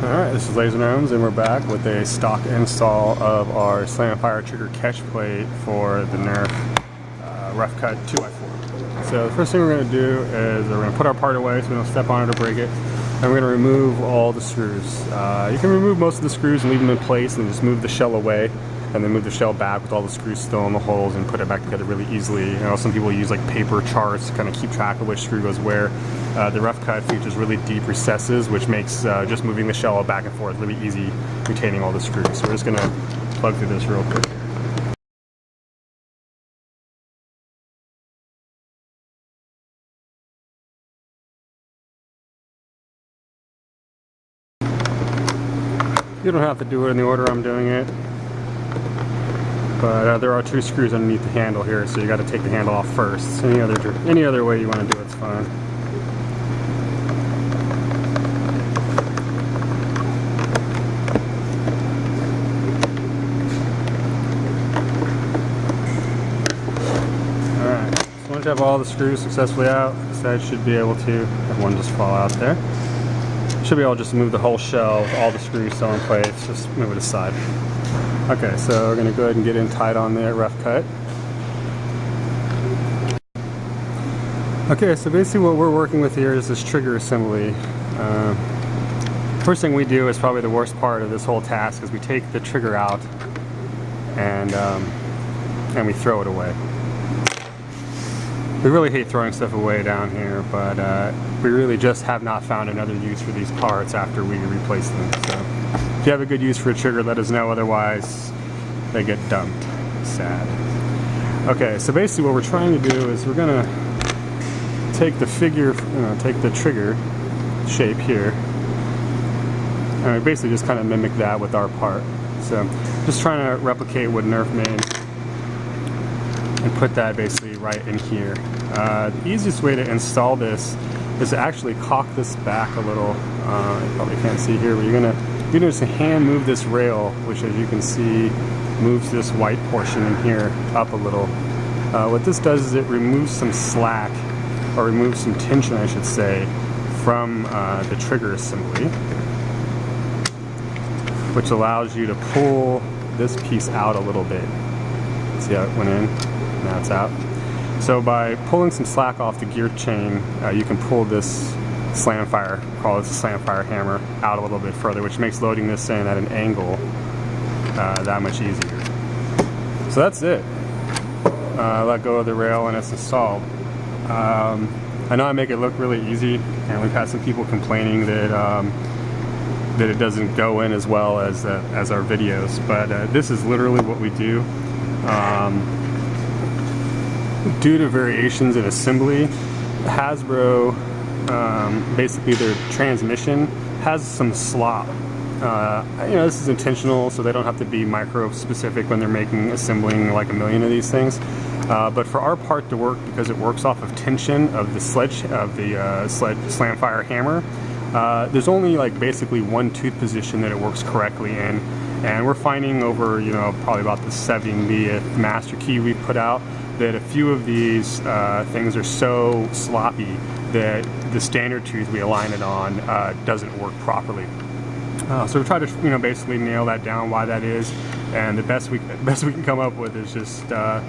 Alright, this is Laser Gnomes, and we're back with a stock install of our Slamfire trigger catch plate for the Nerf RoughCut 2x4. So the first thing we're going to do is we're going to put our part away so we don't step on it or break it, and we're going to remove all the screws. You can remove most of the screws and leave them in place and just move the shell away, and then move the shell back with all the screws still in the holes and put it back together really easily. You know, some people use like paper charts to kind of keep track of which screw goes where. The RoughCut features really deep recesses, which makes just moving the shell back and forth really easy, retaining all the screws. So we're just going to plug through this real quick. You don't have to do it in the order I'm doing it, but there are two screws underneath the handle here, so you got to take the handle off first. Any other way you want to do it's fine. Once you have all the screws successfully out, the side should be able to have one just fall out there. Should be able to just move the whole shell with all the screws still in place, just move it aside. Okay, so we're going to go ahead and get in tight on there, RoughCut. Okay, so basically what we're working with here is this trigger assembly. First thing we do is probably the worst part of this whole task, is we take the trigger out and we throw it away. We really hate throwing stuff away down here, but we really just have not found another use for these parts after we replace them. So if you have a good use for a trigger, let us know. Otherwise, they get dumped. Sad. Okay, so basically what we're trying to do is we're going to take the take the trigger shape here, and we basically just kind of mimic that with our part. So just trying to replicate what Nerf made and put that basically right in here. The easiest way to install this is to actually cock this back a little. You probably can't see here, but you're gonna just hand move this rail, which, as you can see, moves this white portion in here up a little. What this does is it removes some slack, or removes some tension, I should say, from the trigger assembly, which allows you to pull this piece out a little bit. See how it went in? Now it's out. So by pulling some slack off the gear chain, you can pull this Slamfire, call it a Slamfire hammer, out a little bit further, which makes loading this in at an angle that much easier. So that's it. Let go of the rail and it's installed. I know I make it look really easy, and we've had some people complaining that that it doesn't go in as well as our videos, but this is literally what we do. Due to variations in assembly, Hasbro, basically their transmission has some slop. You know, this is intentional, so they don't have to be micro specific when they're assembling like a million of these things. But for our part to work, because it works off of tension of the Slamfire hammer, there's only like basically one tooth position that it works correctly in. And we're finding over, you know, probably about the 70th master key we've put out, that a few of these things are so sloppy that the standard tooth we align it on doesn't work properly. So we try to, you know, basically nail that down, why that is, and the best we can come up with is just got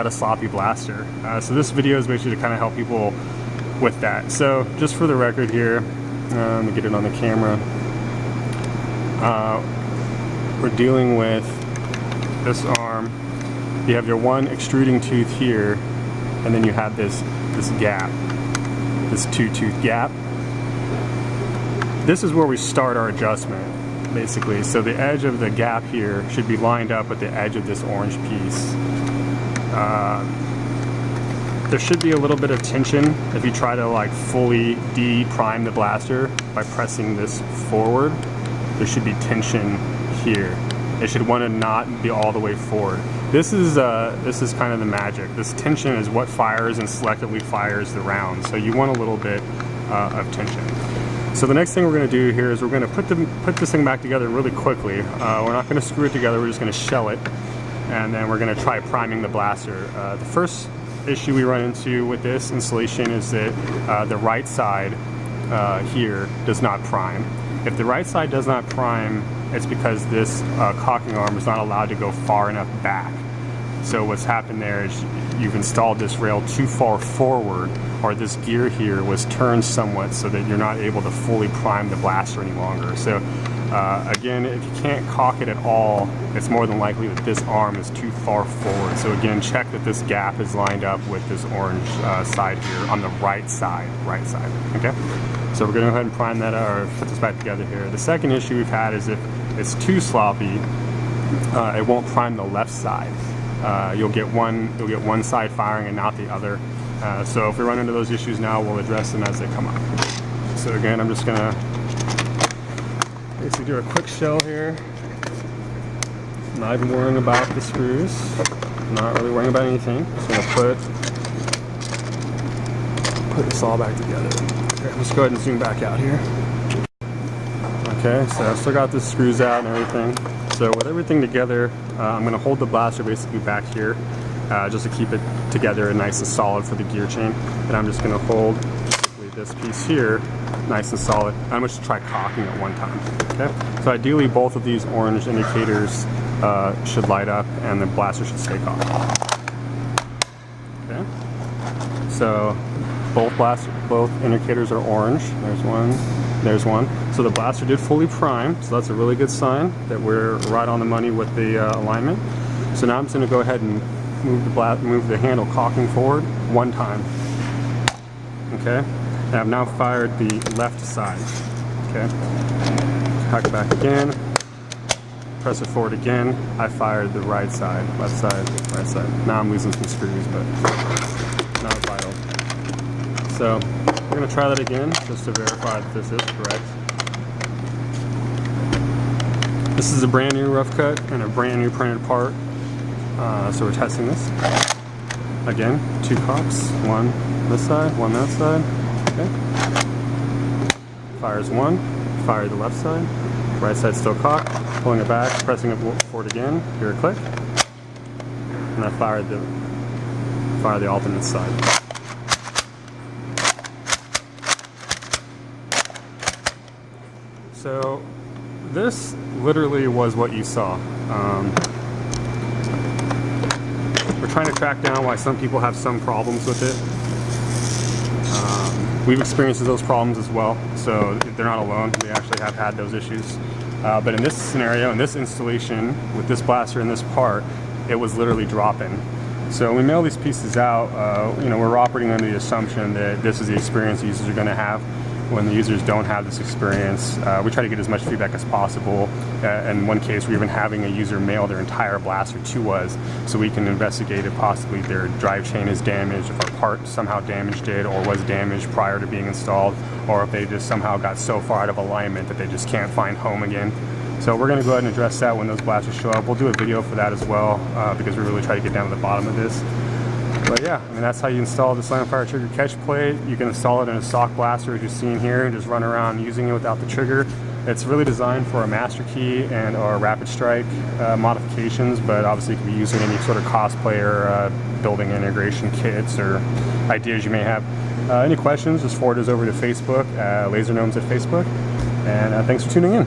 a sloppy blaster. So this video is basically to kind of help people with that. So just for the record here, let me get it on the camera. We're dealing with this arm. You have your one extruding tooth here, and then you have this gap, this two-tooth gap. This is where we start our adjustment, basically. So the edge of the gap here should be lined up with the edge of this orange piece. There should be a little bit of tension if you try to like fully de-prime the blaster by pressing this forward. There should be tension here. It should want to not be all the way forward. This is kind of the magic. This tension is what fires and selectively fires the round. So you want a little bit of tension. So the next thing we're going to do here is we're going to put this thing back together really quickly. We're not going to screw it together. We're just going to shell it, and then we're going to try priming the blaster. The first issue we run into with this installation is that the right side here does not prime. If the right side does not prime, it's because this cocking arm is not allowed to go far enough back. So what's happened there is you've installed this rail too far forward, or this gear here was turned somewhat so that you're not able to fully prime the blaster any longer. So again, if you can't cock it at all, it's more than likely that this arm is too far forward. So again, check that this gap is lined up with this orange side here on the right side, okay? So we're gonna go ahead and prime that, or put this back together here. The second issue we've had is if it's too sloppy, it won't prime the left side. You'll get one side firing and not the other. So if we run into those issues now, we'll address them as they come up. So again, I'm just gonna basically do a quick shell here. Not even worrying about the screws. Not really worrying about anything. Just gonna put this all back together. Okay, let's go ahead and zoom back out here. Okay, so I've still got the screws out and everything. So with everything together, I'm going to hold the blaster basically back here just to keep it together and nice and solid for the gear chain. And I'm just going to hold basically this piece here nice and solid. I'm going to try cocking at one time. Okay. So ideally both of these orange indicators should light up and the blaster should stay cocked. Okay. So both indicators are orange. There's one. There's one. So the blaster did fully prime, so that's a really good sign that we're right on the money with the alignment. So now I'm just going to go ahead and move the handle cocking forward one time. Okay, and I've now fired the left side. Okay, cock it back again, press it forward again. I fired the right side, left side, right side. Now I'm losing some screws, but not vital. So we're going to try that again just to verify that this is correct. This is a brand new rough cut and a brand new printed part. So we're testing this. Again, 2 cocks, one this side, one that side. Okay. Fires one, fire the left side. Right side still cocked, pulling it back, pressing it forward again, hear a click. And I fired the alternate side. So this literally was what you saw. We're trying to track down why some people have some problems with it. We've experienced those problems as well, so they're not alone. We actually have had those issues. But in this scenario, in this installation, with this blaster and this part, it was literally dropping. So when we mail these pieces out, we're operating under the assumption that this is the experience users are going to have. When the users don't have this experience, we try to get as much feedback as possible. In one case, we're even having a user mail their entire blaster to us so we can investigate if possibly their drive chain is damaged, if our part somehow damaged it or was damaged prior to being installed, or if they just somehow got so far out of alignment that they just can't find home again. So we're going to go ahead and address that when those blasters show up. We'll do a video for that as well because we really try to get down to the bottom of this. But yeah, I mean, that's how you install the Slamfire trigger catch plate. You can install it in a stock blaster as you're seeing here and just run around using it without the trigger. It's really designed for a master key and our rapid strike modifications, but obviously it can be used in any sort of cosplay or building integration kits or ideas you may have. Any questions, just forward us over to Facebook, Laser Gnomes at Facebook. And thanks for tuning in.